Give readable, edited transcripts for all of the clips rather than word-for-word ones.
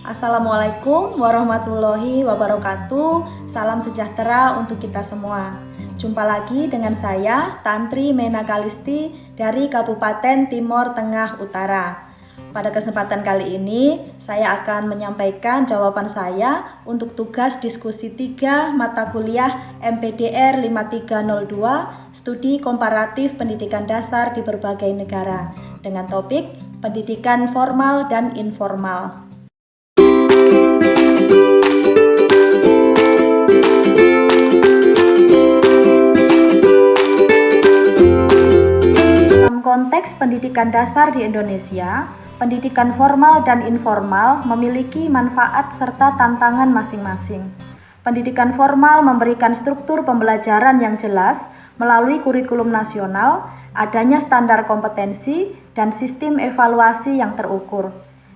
Assalamualaikum warahmatullahi wabarakatuh. Salam sejahtera untuk kita semua. Jumpa lagi dengan saya, Tantri Mena Kalisti dari Kabupaten Timor Tengah Utara. Pada kesempatan kali ini, saya akan menyampaikan jawaban saya untuk tugas diskusi 3 mata kuliah MPDR 5302, Studi Komparatif Pendidikan Dasar di Berbagai Negara, dengan topik Pendidikan Formal dan Informal. Dalam konteks pendidikan dasar di Indonesia, pendidikan formal dan informal memiliki manfaat serta tantangan masing-masing. Pendidikan formal memberikan struktur pembelajaran yang jelas melalui kurikulum nasional, adanya standar kompetensi, dan sistem evaluasi yang terukur.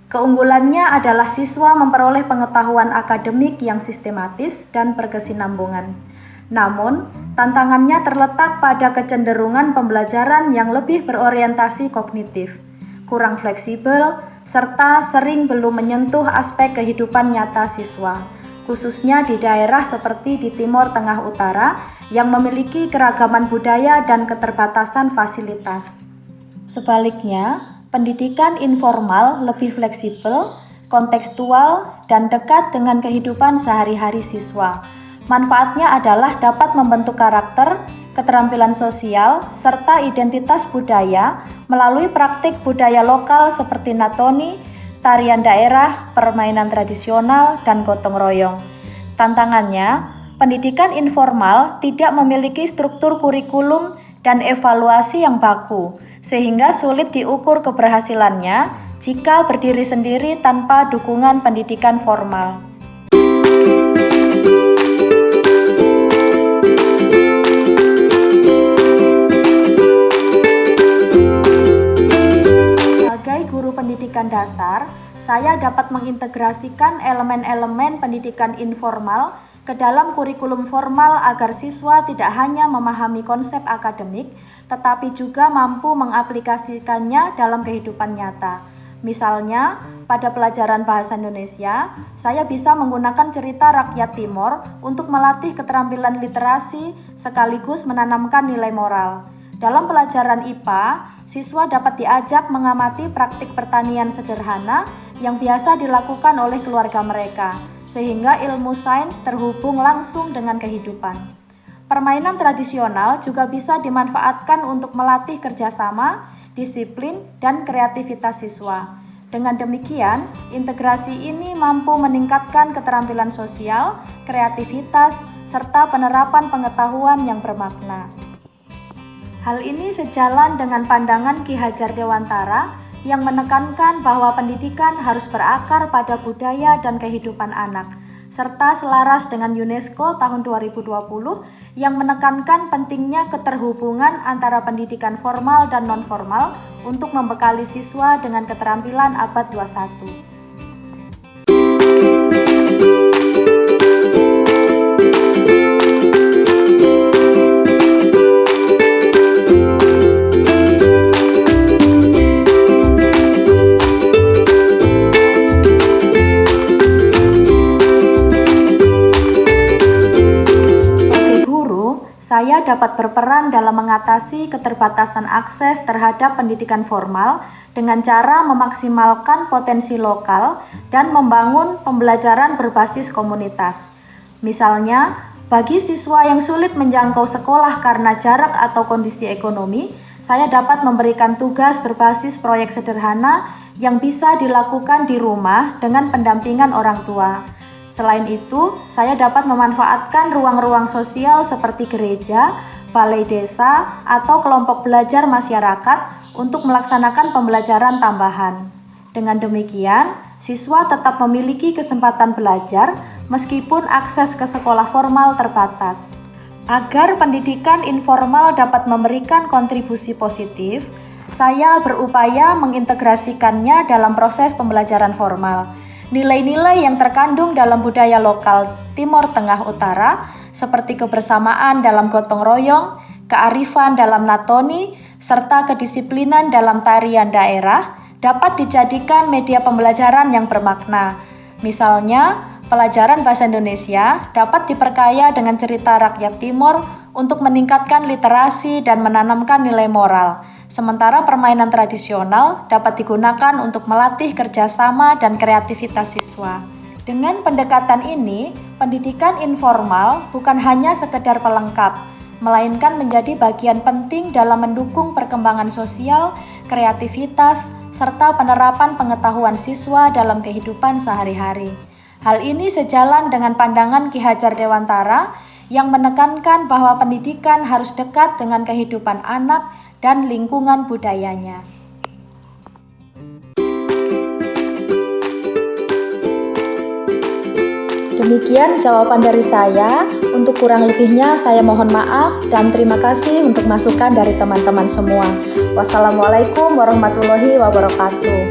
Keunggulannya adalah siswa memperoleh pengetahuan akademik yang sistematis dan berkesinambungan. Namun, tantangannya terletak pada kecenderungan pembelajaran yang lebih berorientasi kognitif, kurang fleksibel, serta sering belum menyentuh aspek kehidupan nyata siswa, khususnya di daerah seperti di Timor Tengah Utara yang memiliki keragaman budaya dan keterbatasan fasilitas. Sebaliknya, pendidikan informal lebih fleksibel, kontekstual, dan dekat dengan kehidupan sehari-hari siswa. Manfaatnya adalah dapat membentuk karakter, keterampilan sosial, serta identitas budaya melalui praktik budaya lokal seperti natoni, tarian daerah, permainan tradisional, dan gotong royong. Tantangannya, pendidikan informal tidak memiliki struktur kurikulum dan evaluasi yang baku, sehingga sulit diukur keberhasilannya jika berdiri sendiri tanpa dukungan pendidikan formal. Sebagai guru pendidikan dasar, saya dapat mengintegrasikan elemen-elemen pendidikan informal ke dalam kurikulum formal agar siswa tidak hanya memahami konsep akademik, tetapi juga mampu mengaplikasikannya dalam kehidupan nyata. Misalnya, pada pelajaran bahasa Indonesia, saya bisa menggunakan cerita rakyat Timor untuk melatih keterampilan literasi sekaligus menanamkan nilai moral. Dalam pelajaran IPA, siswa dapat diajak mengamati praktik pertanian sederhana yang biasa dilakukan oleh keluarga mereka, sehingga ilmu sains terhubung langsung dengan kehidupan. Permainan tradisional juga bisa dimanfaatkan untuk melatih kerjasama, disiplin, dan kreativitas siswa. Dengan demikian, integrasi ini mampu meningkatkan keterampilan sosial, kreativitas, serta penerapan pengetahuan yang bermakna. Hal ini sejalan dengan pandangan Ki Hajar Dewantara yang menekankan bahwa pendidikan harus berakar pada budaya dan kehidupan anak, serta selaras dengan UNESCO tahun 2020 yang menekankan pentingnya keterhubungan antara pendidikan formal dan non-formal untuk membekali siswa dengan keterampilan abad 21. Saya dapat berperan dalam mengatasi keterbatasan akses terhadap pendidikan formal dengan cara memaksimalkan potensi lokal dan membangun pembelajaran berbasis komunitas. Misalnya, bagi siswa yang sulit menjangkau sekolah karena jarak atau kondisi ekonomi, saya dapat memberikan tugas berbasis proyek sederhana yang bisa dilakukan di rumah dengan pendampingan orang tua. Selain itu, saya dapat memanfaatkan ruang-ruang sosial seperti gereja, balai desa, atau kelompok belajar masyarakat untuk melaksanakan pembelajaran tambahan. Dengan demikian, siswa tetap memiliki kesempatan belajar meskipun akses ke sekolah formal terbatas. Agar pendidikan informal dapat memberikan kontribusi positif, saya berupaya mengintegrasikannya dalam proses pembelajaran formal. Nilai-nilai yang terkandung dalam budaya lokal Timor Tengah Utara seperti kebersamaan dalam gotong royong, kearifan dalam natoni, serta kedisiplinan dalam tarian daerah dapat dijadikan media pembelajaran yang bermakna. Misalnya, pelajaran bahasa Indonesia dapat diperkaya dengan cerita rakyat Timor untuk meningkatkan literasi dan menanamkan nilai moral. Sementara permainan tradisional dapat digunakan untuk melatih kerjasama dan kreativitas siswa. Dengan pendekatan ini, pendidikan informal bukan hanya sekedar pelengkap, melainkan menjadi bagian penting dalam mendukung perkembangan sosial, kreativitas, serta penerapan pengetahuan siswa dalam kehidupan sehari-hari. Hal ini sejalan dengan pandangan Ki Hajar Dewantara yang menekankan bahwa pendidikan harus dekat dengan kehidupan anak dan lingkungan budayanya. Demikian jawaban dari saya. Untuk kurang lebihnya saya mohon maaf dan terima kasih untuk masukan dari teman-teman semua. Wassalamualaikum warahmatullahi wabarakatuh.